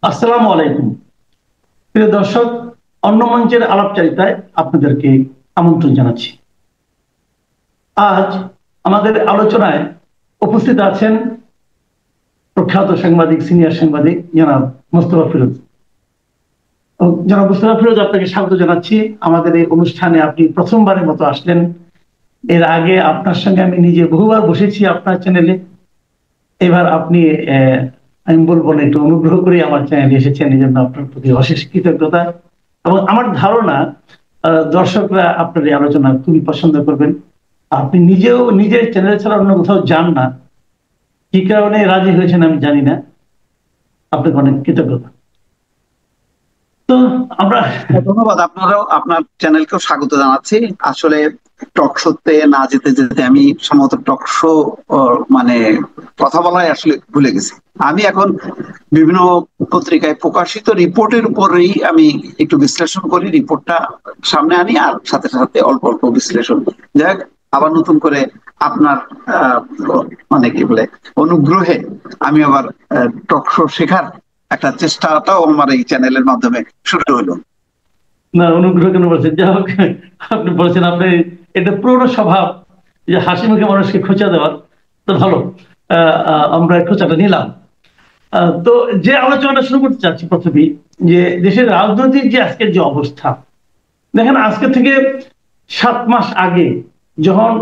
আসসালামু আলাইকুম। প্রিয় দর্শক, অন্য মঞ্চের আলাপচারিতায় আপনাদেরকে আমন্ত্রণ জানাচ্ছি। আজ আমাদের আলোচনায় উপস্থিত আছেন প্রখ্যাত সাংবাদিক, সিনিয়র সাংবাদিক জনাব মোস্তফা ফিরোজ। জনাব মোস্তফা ফিরোজ, আপনাকে স্বাগত জানাচ্ছি। আমাদের এই অনুষ্ঠানে আপনি প্রথমবারের মতো আসলেন। এর আগে আপনার সঙ্গে আমি নিজে বহুবার বসেছি আপনার চ্যানেলে। এবার আপনি আমি বলবো না, একটু অনুগ্রহ করে আমার চ্যানেলে এসেছেন, এই জন্য আপনার প্রতি অশেষ কৃতজ্ঞতা। এবং আমার ধারণা দর্শকরা আপনার এই আলোচনা খুবই পছন্দ করবেন। আপনি নিজেও নিজের চ্যানেল ছাড়া অন্য কোথাও যান না, কি কারণে রাজি হয়েছেন আমি জানি না। আপনাকে অনেক কৃতজ্ঞতা। তো আমরা ধন্যবাদ। আপনারাও আপনার চ্যানেলকেও স্বাগত জানাচ্ছি। আসলে টক শোতে না যেতে যেতে আমি সম্ভবত টক শো মানে কথা বলাই আসলে ভুলে গেছি। আমি এখন বিভিন্ন পত্রিকায় প্রকাশিত রিপোর্টের উপরেই আমি একটু বিশ্লেষণ করি, রিপোর্টটা সামনে আনি আর সাথে সাথে অল্প অল্প বিশ্লেষণ। যাক, আবার নতুন করে আপনার আহ মানে কি বলে অনুগ্রহে আমি আবার টক শো শেখার একটা চেষ্টাটাও আমার এই চ্যানেলের মাধ্যমে শুরু হলো। না, অনুগ্রহ কেন বলছেন? যাই হোক, আপনি বলছেন আপনি এটা পুরোনো স্বভাব যে হাসি মুখে মানুষকে খোঁচা দেওয়ার। তো ভালো, আমরা খোঁচাটা নিলাম। তো যে আলোচনাটা শুরু করতে চাচ্ছি প্রথমেই, যে দেশের রাজনৈতিক যে আজকের যে অবস্থা, দেখেন আজকে থেকে 7 মাস আগে যখন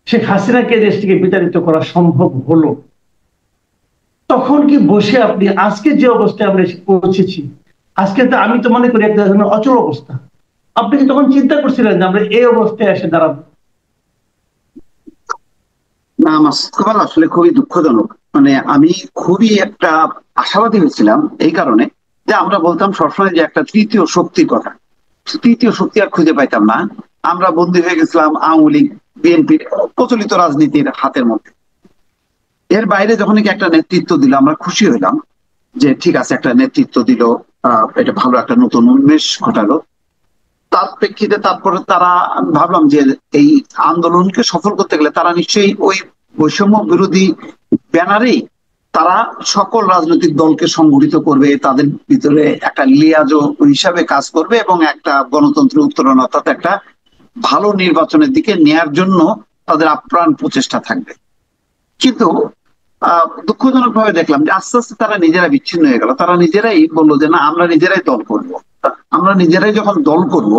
শেখ হাসিনাকে দেশ থেকে বিতাড়িত করা সম্ভব হলো, তখন কি বসে আপনি আজকে যে অবস্থায় আমরা এসে পৌঁছেছি, আজকে তো আমি তো মনে করি একটা ধরনের অচল অবস্থা, আপনি কি তখন চিন্তা করছিলেন যে আমরা এই অবস্থায় এসে দাঁড়াবো? না, আমার আসলে খুবই দুঃখজনক। মানে আমি খুবই একটা আশাবাদী হয়েছিলাম এই কারণে যে আমরা বলতাম সবসময় যে একটা তৃতীয় শক্তির কথা। তৃতীয় শক্তি আর খুঁজে পাইতাম না। আমরা বন্দী হয়ে গেছিলাম আওয়ামী লীগ, বিএনপির প্রচলিত রাজনীতির হাতের মধ্যে। এর বাইরে যখন কি একটা নেতৃত্ব দিল আমরা খুশি হইলাম যে ঠিক আছে, একটা নেতৃত্ব দিল, এটা ভালো একটা নতুন উন্মেষ ঘটালো। তার প্রেক্ষিতে তারপরে তারা, আমি ভাবলাম যে এই আন্দোলনকে সফল করতে গেলে তারা নিশ্চয়ই ওই বৈষম্য বিরোধী ব্যানারেই তারা সকল রাজনৈতিক দলকে সংগঠিত করবে, তাদের ভিতরে একটা লিয়াজো হিসাবে কাজ করবে এবং একটা গণতন্ত্রের উত্তরণ অর্থাৎ একটা ভালো নির্বাচনের দিকে নেয়ার জন্য তাদের আপ্রাণ প্রচেষ্টা থাকবে। কিন্তু দুঃখজনক ভাবে দেখলাম যে আস্তে আস্তে তারা নিজেরা বিচ্ছিন্ন হয়ে গেল। তারা নিজেরাই বললো যে না, আমরা নিজেরাই দল করব। আমরা নিজেরাই যখন দল করব,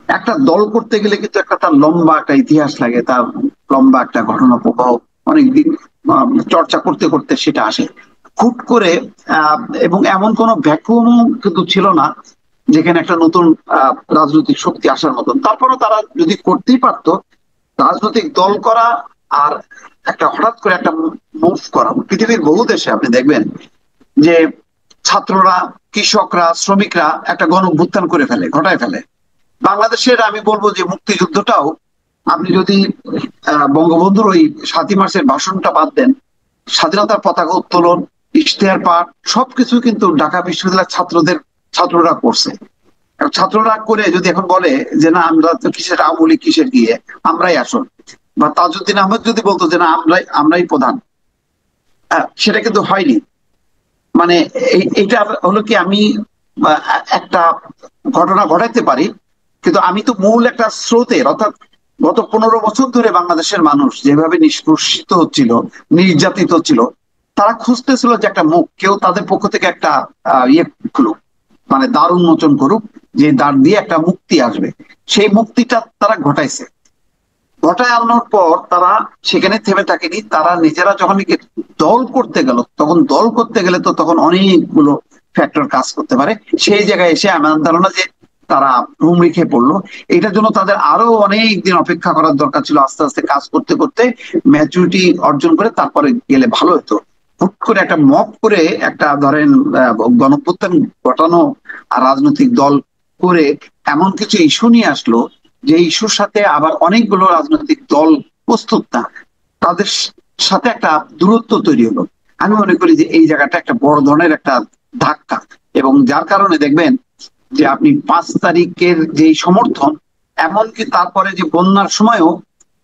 একটা দল করতে গেলে কিন্তু একটা তার লম্বা একটা ইতিহাস লাগে, তার লম্বা একটা ঘটনা প্রবাহ, অনেকদিন চর্চা করতে করতে সেটা আসে হুট করে। এবং এমন কোন ভ্যাকুয়াম কিন্তু ছিল না যেখানে একটা নতুন রাজনৈতিক শক্তি আসার মতন। তারপরও তারা যদি করতেই পারতো, রাজনৈতিক দল করা আর একটা হঠাৎ করে একটা মুভ করা। পৃথিবীর বহু দেশে আপনি দেখবেন যে ছাত্ররা, কৃষকরা, শ্রমিকরা একটা গণ অভ্যুত্থান করে ফেলে, ঘটায় ফেলে। বাংলাদেশের আমি বলবো যে মুক্তিযুদ্ধটাও আপনি যদি বঙ্গবন্ধুর ওই 7ই মার্চের ভাষণটা বাদ দেন, স্বাধীনতার পতাকা উত্তোলন, ইশতেহার পাঠ সবকিছু কিন্তু ঢাকা বিশ্ববিদ্যালয়ের ছাত্ররা করছে। ছাত্ররা করে যদি এখন বলে যে না, আমরা তো কিসের আওয়ামী লীগ, কিসের গিয়ে আমরাই আসল, বা তাজউদ্দিন আহমেদ যদি বলতো যে না, আমরাই প্রধান, সেটা কিন্তু হয়নি। মানে এটা হলো কি, আমি একটা ঘটনা ঘটাইতে পারি, কিন্তু আমি তো মূল একটা স্রোতের, অর্থাৎ গত 15 বছর ধরে বাংলাদেশের মানুষ যেভাবে নিষ্পেষিত হচ্ছিল, নির্যাতিত হচ্ছিল, তারা খুঁজতেছিল যে একটা মুখ, কেউ তাদের পক্ষ থেকে একটা ইয়ে খুলুক, মানে দ্বার উন্মোচন করুক, যে দ্বার দিয়ে একটা মুক্তি আসবে। সেই মুক্তিটা তারা ঘটাইছে। ঘটায় আনার পর তারা সেখানে থেমে থাকেনি। তারা নিজেরা যখন দল করতে গেল, তখন দল করতে গেলে তো তখন অনেকগুলো ফ্যাক্টর কাজ করতে পারে। সেই জায়গায় এসে আমার ধারণা যে তারা হুমড়ি খেয়ে পড়লো। এটার জন্য তাদের আরো অনেক দিন অপেক্ষা করার দরকার ছিল। আস্তে আস্তে কাজ করতে করতে ম্যাচুরিটি অর্জন করে তারপরে গেলে ভালো হতো। হুট করে একটা মব করে একটা ধরেন গণঅভ্যুত্থান ঘটানো আর রাজনৈতিক দল করে এমন কিছু ইস্যু নিয়ে আসলো, যে ইস্যুর সাথে আবার অনেকগুলো রাজনৈতিক দল প্রস্তুত না, তাদের সাথে একটা দূরত্ব তৈরি হলো। আমি মনে করি যে এই জায়গাটা একটা বড় ধরনের একটা ধাক্কা, এবং যার কারণে দেখবেন যে আপনি 5 তারিখের যে সমর্থন, এমনকি তারপরে যে বন্যার সময়ও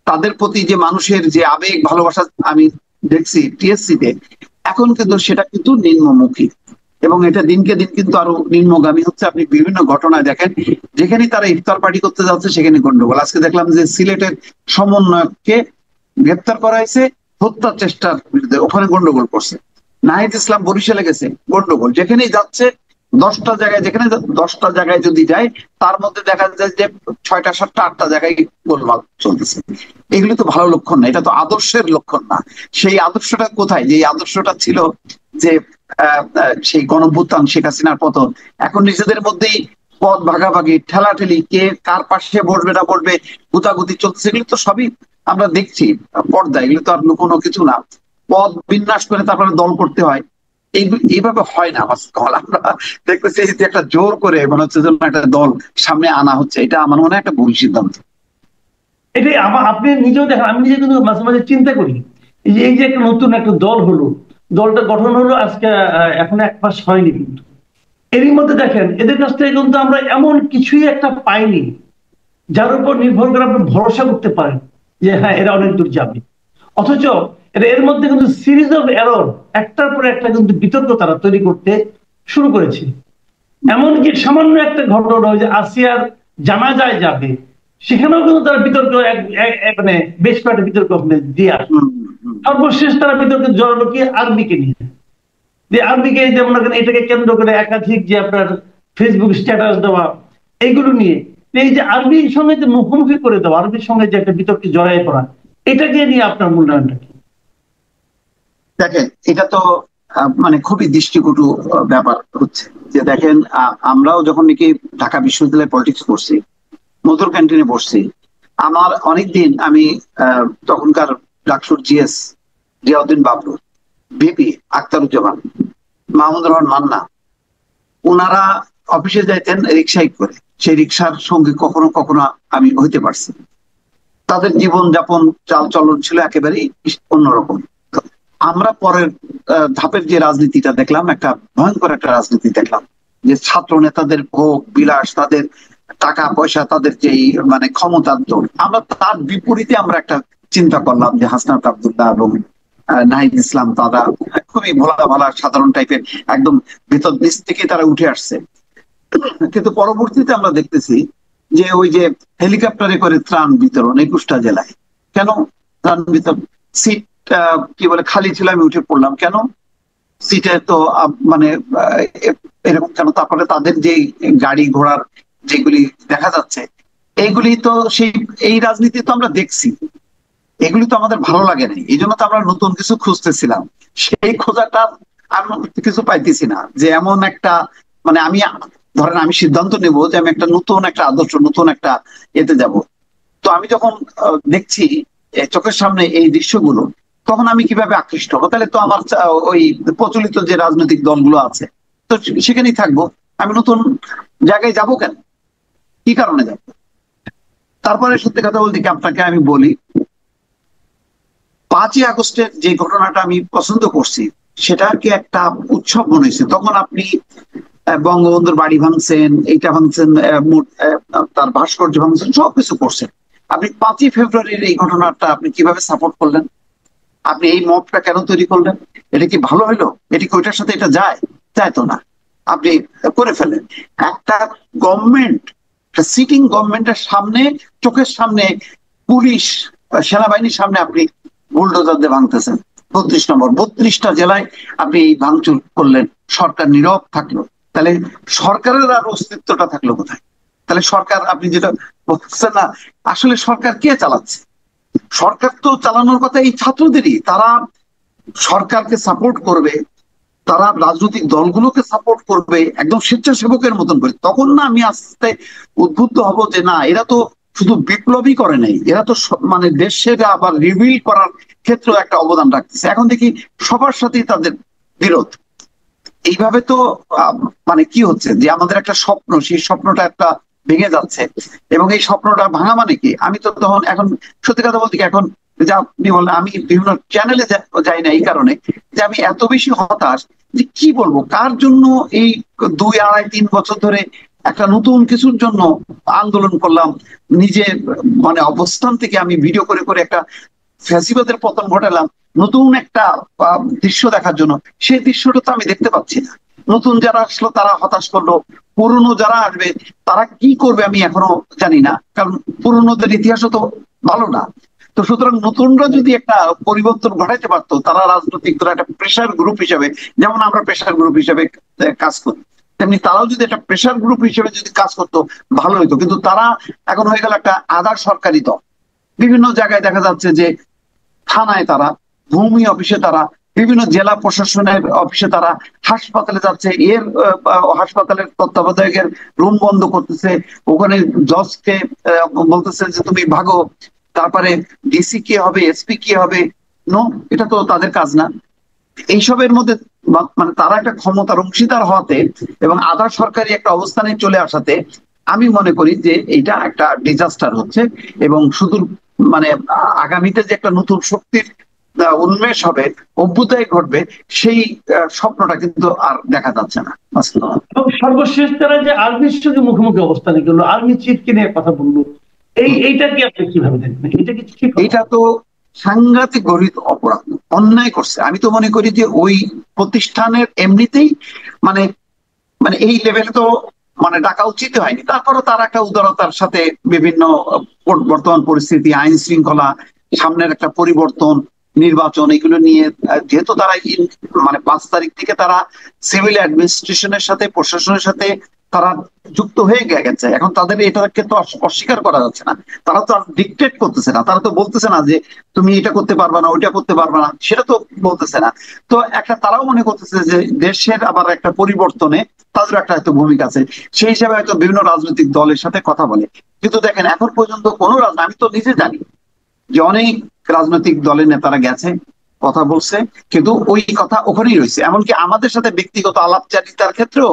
তাদের প্রতি যে মানুষের যে আবেগ ভালোবাসা আমি দেখছি টিএসসি তে, এখন কিন্তু সেটা কিন্তু নিম্নমুখী। এবং এটা দিনকে দিন কিন্তু আরো নিম্নগামী হচ্ছে। আপনি বিভিন্ন ঘটনায় দেখেন যেখানে তারা ইফতার পার্টি করতে যাচ্ছে সেখানে গন্ডগোল। আজকে দেখলাম যে সিলেটের সমন্বয়ককে গ্রেপ্তার করা হয়েছে হত্যার চেষ্টার বিরুদ্ধে, ওখানে গন্ডগোল করছে। নাহিদ ইসলাম বরিশালে গেছে, গন্ডগোল। যেখানেই যাচ্ছে 10টা জায়গায়, যেখানে 10টা জায়গায় যদি যায় তার মধ্যে দেখা যায় যে 6টা 7টা 8টা জায়গায় গোলমাল চলতেছে। এগুলো তো ভালো লক্ষণ না, এটা তো আদর্শের লক্ষণ না। সেই আদর্শটা কোথায়? যে আদর্শটা ছিল যে সেই গণঅভ্যুত্থান, শেখ হাসিনার পতন। এখন নিজেদের মধ্যেই পদ ভাগাভাগি, ঠেলাঠেলি, কে কার পাশে বসবে না বসবে, গুতাগুতি চলতেছে। এগুলো তো সবই আমরা দেখছি পর্দায়, এগুলো তো আর কোনো কিছু না। পদ বিন্যাস করে তারপরে দল করতে হয়, এইভাবে হয় না। আমরা দেখতেছি যে একটা জোর করে মনে হচ্ছে যেন একটা দল সামনে আনা হচ্ছে, এটা আমার মনে হয় একটা ভুল সিদ্ধান্ত। এটাই আপনি নিজেও দেখেন, আমি নিজে কিন্তু মাঝে মাঝে চিন্তা করি এই যে একটা নতুন একটা দল হলো, দলটা গঠন হলো আজকে, এখন 1 মাস হয়নি, কিন্তু এরই মধ্যে দেখেন এদের কাছ থেকে কিন্তু আমরা এমন কিছুই একটা পাইনি যার উপর নির্ভর করে আপনি ভরসা করতে পারেন যে হ্যাঁ এরা অনেক দূর যাবে। অথচ এর মধ্যে কিন্তু সিরিজ অফ এরর, একটার পর একটা কিন্তু বিতর্ক তারা তৈরি করতে শুরু করেছে। এমনকি সামান্য একটা ঘটনা, যে আসিয়ার জানাজায় যাবে, সেখানেও কিন্তু তারা বিতর্ক মানে বেশ কয়েকটা বিতর্ক দিয়ে আসে। সর্বশেষ তারা বিতর্কে জড়ালো কি আর্মিকে নিয়ে, যে আর্মিকে যেমন এটাকে কেন্দ্র করে একাধিক যে আপনার ফেসবুক স্ট্যাটাস দেওয়া, এইগুলো নিয়ে এই যে আর্মির সঙ্গে যে মুখোমুখি করে দেওয়া, আর্মির সঙ্গে যে একটা বিতর্কে জড়াই পড়া, এটাকে নিয়ে আপনার মূল্যায়নটা কি? দেখেন, এটা তো মানে খুবই দৃষ্টিকটু ব্যাপার হচ্ছে। যে দেখেন, আমরাও যখন নাকি ঢাকা বিশ্ববিদ্যালয়ে পলিটিক্স পড়ছি, মধুর ক্যান্টিনে পড়ছি, আমার অনেকদিন আমি তখনকার ডাকসুর জিএস জিয়াউদ্দিন বাবলু, ভিপি আখতারুজ্জামান, মাহমুদুর রহমান মান্না, ওনারা অফিসে যাইতেন রিক্সায় করে। সেই রিক্সার সঙ্গে কখনো কখনো আমি হইতে পারছি। তাদের জীবন যাপন চাল চলন ছিল একেবারেই অন্যরকম। আমরা পরের ধাপের যে রাজনীতিটা দেখলাম, একটা ভয়ঙ্কর একটা রাজনীতি দেখলাম, যে ছাত্র নেতাদের ভোগ বিলাস, তাদের টাকা পয়সা, তাদের যে মানে ক্ষমতার দৌড়। আমরা তার বিপরীতে আমরা একটা চিন্তা করলাম যে হাসনাত আব্দুল্লাহ এবং নাহিদ ইসলাম, তারা খুবই ভোলা ভালা সাধারণ টাইপের, একদম ভেতর নিচ থেকে তারা উঠে আসছে। কিন্তু পরবর্তীতে আমরা দেখতেছি যে ওই যে হেলিকপ্টারে করে ত্রাণ বিতরণ 21টা জেলায়, কেন ত্রাণ বিতরণ? সিট কি বলে খালি ছিল, আমি উঠে পড়লাম কেন? সিটে তো মানে এরকম কেন? তারপরে তাদের যে গাড়ি ঘোড়ার যেগুলি দেখা যাচ্ছে, এইগুলি তো সেই এই রাজনীতি তো আমরা দেখছি, এগুলি তো আমাদের ভালো লাগে না। এই জন্য তো আমরা নতুন কিছু খুঁজতেছিলাম। সেই খোঁজাটা আমি কিছু পাইতেছি না। যে এমন একটা মানে আমি ধরেন আমি সিদ্ধান্ত নেব যে আমি একটা নতুন একটা আদর্শ, নতুন একটা এতে যাব। তো আমি যখন দেখছি চোখের সামনে এই দৃশ্যগুলো, তখন আমি কিভাবে আকৃষ্ট হবো? তাহলে তো আমার ওই প্রচলিত যে রাজনৈতিক দলগুলো আছে তো সেখানেই থাকবো। আমি নতুন জায়গায় যাব কেন? কি কারণে যাব? তারপরে সত্যি কথা বলতে কি আপনাকে আমি বলি, 5ই আগস্টের যে ঘটনাটা আমি পছন্দ করছি, সেটাকে একটা উৎসব মনে হয়েছে। তখন আপনি বঙ্গবন্ধুর বাড়ি ভাঙছেন, এইটা ভাঙছেন, তার ভাস্কর্য ভাঙছেন, সবকিছু করছেন। আপনি 5ই ফেব্রুয়ারির এই ঘটনাটা আপনি কিভাবে সাপোর্ট করলেন? আপনি এই মবটা কেন তৈরি করলেন? এটা কি ভালো হলো? এটি কি ওইটার সাথে এটা যায়? যায় তো না। আপনি করে ফেলেন একটা গভর্নমেন্ট, সিটিং গভর্নমেন্টের সামনে, চোখের সামনে পুলিশ সেনাবাহিনীর সামনে আপনি বুলডোজার দিয়ে ভাঙতেছেন। 32 নম্বর 32টা জেলায় আপনি এই ভাঙচুর করলেন, সরকার নীরব থাকলো। তাহলে সরকারের আর অস্তিত্বটা থাকলো কোথায়? তাহলে সরকার, আপনি যেটা বলছেন না, আসলে সরকার কে চালাচ্ছে? সরকার তো চালানোর কথা এই ছাত্রদেরই। তারা সরকারকে সাপোর্ট করবে, তারা রাজনৈতিক দলগুলোকে সাপোর্ট করবে একদম স্বেচ্ছাসেবকের মতন করে। তখন না আমি আস্তে উদ্বুদ্ধ হব যে না, এরা তো শুধু বিপ্লবী করে নাই, এরা তো মানে দেশের আবার রিবিল্ড করার ক্ষেত্রে একটা অবদান রাখতেছে। এখন দেখি সবার সাথেই তাদের বিরোধ। এইভাবে তো মানে কি হচ্ছে যে আমাদের একটা স্বপ্ন, সেই স্বপ্নটা একটা ভেঙে যাচ্ছে। এবং এই স্বপ্নটা ভাঙা মানে কি? আমি তো তখন এখন সত্যি কথা বলতে কি, এখন যা আপনি বললেন, আমি বিভিন্ন চ্যানেলে যাই না এই কারণে যে আমি এত বেশি হতাশ যে কি বলবো, কার জন্য এই 2, 2.5, 3 বছর ধরে একটা নতুন কিছুর জন্য আন্দোলন করলাম। নিজে মানে অবস্থান থেকে আমি ভিডিও করে করে একটা ফ্যাসিবাদের পতন ঘটালাম নতুন একটা দৃশ্য দেখার জন্য। সেই দৃশ্যটা তো আমি দেখতে পাচ্ছি না। নতুন যারা আসলো তারা হতাশ করলো, পুরনো যারা আসবে তারা কি করবে আমি এখনো জানি না, কারণ পুরনোদের ইতিহাসও তো ভালো না। তো সুতরাং নতুনরা যদি একটা পরিবর্তন ঘটাইতে পারতো, তারা রাজনৈতিক দল একটা প্রেশার গ্রুপ হিসেবে, যেমন আমরা প্রেশার গ্রুপ হিসেবে কাজ করি, তেমনি তারাও যদি একটা প্রেশার গ্রুপ হিসেবে যদি কাজ করতো ভালো হইতো। কিন্তু তারা এখন হয়ে গেল একটা আধা সরকারি দল। বিভিন্ন জায়গায় দেখা যাচ্ছে যে থানায় তারা, ভূমি অফিসে তারা, বিভিন্ন জেলা প্রশাসনের অফিসে তারা, হাসপাতালে যাচ্ছে, হাসপাতালের তত্ত্বাবধায়কের রুম বন্ধ করতেছে, ওখানে জজকে বলতেছে যে তুমি ভাগো, তারপরে ডিসি কি হবে, এসপি কি হবে। নো, এটা তো তাদের কাজ না। এইসবের মধ্যে মানে তারা একটা ক্ষমতার অংশীদার হওয়াতে এবং আধা সরকারি একটা অবস্থানে চলে আসাতে আমি মনে করি যে এটা একটা ডিজাস্টার হচ্ছে। এবং শুধু মানে আগামীতে যে একটা নতুন শক্তির উন্মেষ হবে, অভ্যুদয় ঘটবে, সেই স্বপ্নটা কিন্তু আর দেখা যাচ্ছে না। এবং সর্বশেষ তারা যে আর্মির সঙ্গে মুখোমুখি অবস্থানে গেল, আর্মি চিফকে নিয়ে কথা বললো, এইটা কি আপনি কিভাবে দেখবেন? এটা কি ঠিক? এটা তো সাংঘাতিক গরিব অপরাধ, অন্যায় করছে। আমি তো মনে করি যে ওই প্রতিষ্ঠানের এমনিতেই মানে মানে এই লেভেলে তো মানে ডাকা উচিত হয়নি। তারপরও তার একটা উদারতার সাথে বিভিন্ন বর্তমান পরিস্থিতি, আইন শৃঙ্খলা, সামনের একটা পরিবর্তন, নির্বাচন, এগুলো নিয়ে যেহেতু তারা মানে 5 তারিখ থেকে তারা সিভিল অ্যাডমিনিস্ট্রেশনের সাথে, প্রশাসনের সাথে তারা যুক্ত হয়ে গেছে, এখন তাদের এটাকে তো অস্বীকার করা যাচ্ছে না। তারা তো আর ডিকটেট করতেছে না, তারা তো বলতেছে না যে তুমি এটা করতে পারবা না, ওইটা করতে পারবা না, সেটা তো বলতেছে না। তো একটা তারাও মনে করতেছে যে দেশের আবার একটা পরিবর্তনে তাদের একটা হয়তো ভূমিকা আছে, সেই হিসাবে হয়তো বিভিন্ন রাজনৈতিক দলের সাথে কথা বলে। কিন্তু দেখেন এখন পর্যন্ত কোনো আমি তো নিজে জানি যে অনেক রাজনৈতিক দলের নেতারা গেছে, কথা বলছে, কিন্তু ওই কথা ওখানেই রয়েছে। এমনকি আমাদের সাথে ব্যক্তিগত আলাপচারিতার ক্ষেত্রেও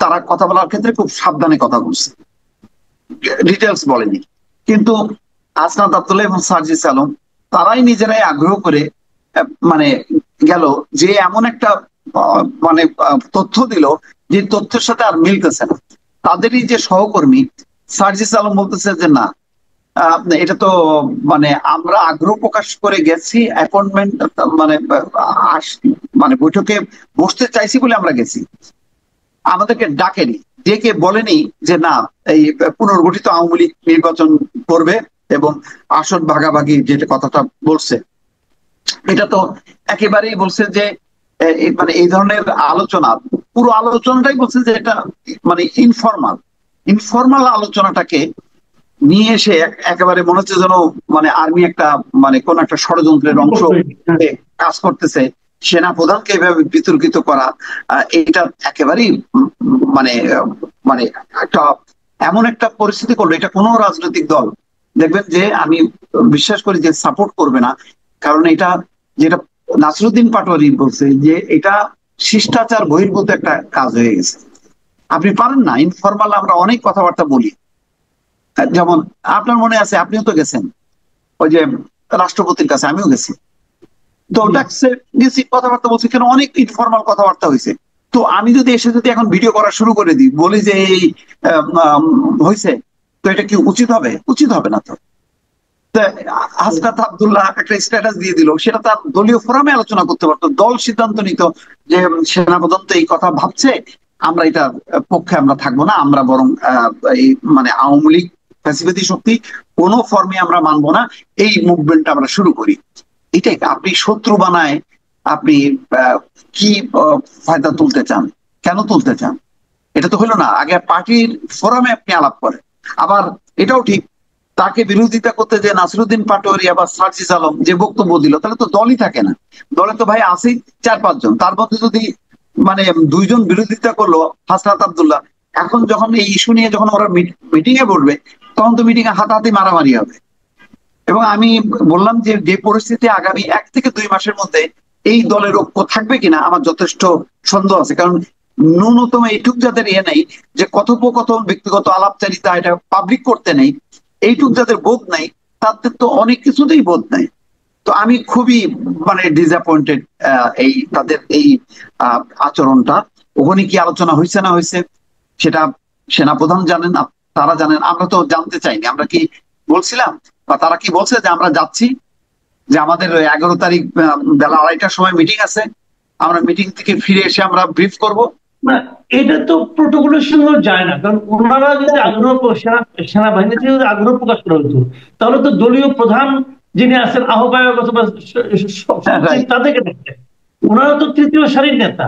তারা কথা বলার ক্ষেত্রে খুব সাবধানে কথা বলছে, ডিটেলস বলেনি। কিন্তু আসনাদ আব্দুল্লাহ এবং সার্জিস আলম তারাই নিজেরাই আগ্রহ করে মানে গেল যে এমন একটা মানে তথ্য দিল যে তথ্যের সাথে আর মিলতেছে না। তাদেরই যে সহকর্মী সার্জিস আলম বলতেছে যে না, এটা তো মানে আমরা আগ্রহ প্রকাশ করে গেছি, অ্যাপয়েন্টমেন্ট মানে মানে বৈঠকে বসতে চাইছি বলে আমরা গেছি, আমাদেরকে ডাকেনি, ডেকে বলেনি যে না এই পুনর্গঠিত আওয়ামী লীগ নির্বাচন করবে এবং আসন ভাগাভাগি যেটা কথাটা বলছে, এটা তো একেবারেই বলছে যে মানে এই ধরনের আলোচনা, পুরো আলোচনাটাই বলছে যে এটা মানে ইনফরমাল। ইনফরমাল আলোচনাটাকে নিয়ে এসে একেবারে মনে হচ্ছে যেন মানে আর্মি একটা মানে কোন একটা ষড়যন্ত্রের অংশ কাজ করতেছে, সেনা প্রধানকে এভাবে বিতর্কিত করা, এটা একেবারেই মানে মানে একটা এমন একটা পরিস্থিতি করলো, এটা কোনো রাজনৈতিক দল দেখবেন যে আমি বিশ্বাস করি যে সাপোর্ট করবে না। কারণ এটা যেটা নাসিরুদ্দিন পাটোয়ারি বলছে যে এটা শিষ্টাচার বহির্ভূত একটা কাজ হয়ে গেছে। আপনি পারেন না ইনফরমাল, আমরা অনেক কথাবার্তা বলি, যেমন আপনার মনে আছে আপনিও তো গেছেন ওই যে রাষ্ট্রপতির কাছে, আমিও গেছি, তো ডাকছে গেছি, কথাবার্তা বলছি, কেন অনেক ইনফরমাল কথাবার্তা হয়েছে। তো আমি যদি এসে যদি এখন ভিডিও করা শুরু করে দিই, বলি যে এই হয়েছে, তো এটা কি উচিত হবে? উচিত হবে না তো। হাসনাত আব্দুল্লাহ একটা স্ট্যাটাস দিয়ে দিল, সেটা তার দলীয় ফোরামে আলোচনা করতে পারতো, দল সিদ্ধান্ত নিত যে সেনাপ্রধান তো এই কথা ভাবছে, আমরা এটা পক্ষে আমরা থাকবো না, আমরা বরং এই মানে আওয়ামী লীগ ফ্যাসিবাদী শক্তি কোন ফর্মে আমরা মানবো না, এই মুভমেন্টটা আমরা শুরু করি। এটাই আপনি শত্রু বানায় আপনি কি ফায়দা তুলতে চান, কেন তুলতে চান? এটা তো হলো না। আগে পার্টির ফোরামে আপনি আলাপ করেন। আবার এটাও ঠিক, তাকে বিরোধিতা করতে যে নাসিরুদ্দিন পাটোয়ারি বা সার্জিস আলম যে বক্তব্য দিল, তাহলে তো দলই থাকে না। দলে তো ভাই আছেই 4-5 জন, তার মধ্যে যদি মানে 2 জন বিরোধিতা করলো, হাসনাত আব্দুল্লাহ, এখন যখন এই ইস্যু নিয়ে যখন ওরা মিটিং এ বলবে, তখন তো মিটিং এ হাতাহাতি মারামারি হবে। এবং আমি বললাম যে যে পরিস্থিতি আগামী 1 থেকে 2 মাসের মধ্যে এই দলের ঐক্য থাকবে কিনা আমার যথেষ্ট সন্দেহ আছে। কারণ ন্যূনতম এইটুক যাদের নেই যে কথোপকথন, ব্যক্তিগত আলাপচারিতা এটা পাবলিক করতে নেই, এইটুক যাদের বোধ নাই, তাদের তো অনেক কিছুতেই বোধ নাই। তো আমি খুবই মানে ডিসঅ্যাপয়েন্টেড এই তাদের এই আচরণটা। ওখানে কি আলোচনা হয়েছে না হয়েছে সেটা সেনাপ্রধান জানেন, তারা জানেন, আমরা তো জানতে চাইনি। আমরা কি বলছিলাম বা তারা কি বলছে যে আমরা যাচ্ছি, যে আমাদের 11 তারিখ বেলা 2:30টার সময় মিটিং আছে, আমরা মিটিং থেকে ফিরে এসে আমরা ব্রিফ করব, না, এটা তো প্রোটোকলের সঙ্গে যায় না, কারণ ওনারা যদি আগ্রহ সেনাবাহিনী থেকে যদি আগ্রহ প্রকাশ করা হতো, তাহলে তো দলীয় প্রধান যিনি আছেন আহ্বায়ক অথবা সচিব রাইট। তাদেরকে দেখতেন। ওনারা তো তৃতীয় সারির নেতা,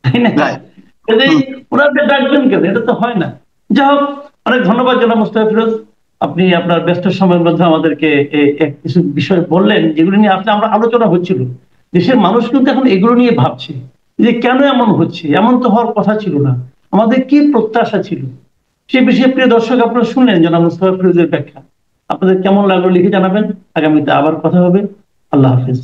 তাই না? রাইট। কাজেই ওনাদের ডাকবেন কেন? এটা তো হয় না। যাই হোক, অনেক ধন্যবাদ জনাব মোস্তফা ফিরোজ, আপনি আপনার ব্যস্ত সময়ের মধ্যে আমাদেরকে কিছু বিষয় বললেন যেগুলো নিয়ে আসলে আমরা আলোচনা হচ্ছিল। দেশের মানুষ কিন্তু এখন এগুলো নিয়ে ভাবছে যে কেন এমন হচ্ছে, এমন তো হওয়ার কথা ছিল না, আমাদের কি প্রত্যাশা ছিল। সে বিষয়ে প্রিয় দর্শক আপনারা শুনলেন জনাব মোস্তফা ফিরোজের ব্যাখ্যা। আপনাদের কেমন লাগলো লিখে জানাবেন। আগামীতে আবার কথা হবে। আল্লাহ হাফিজ।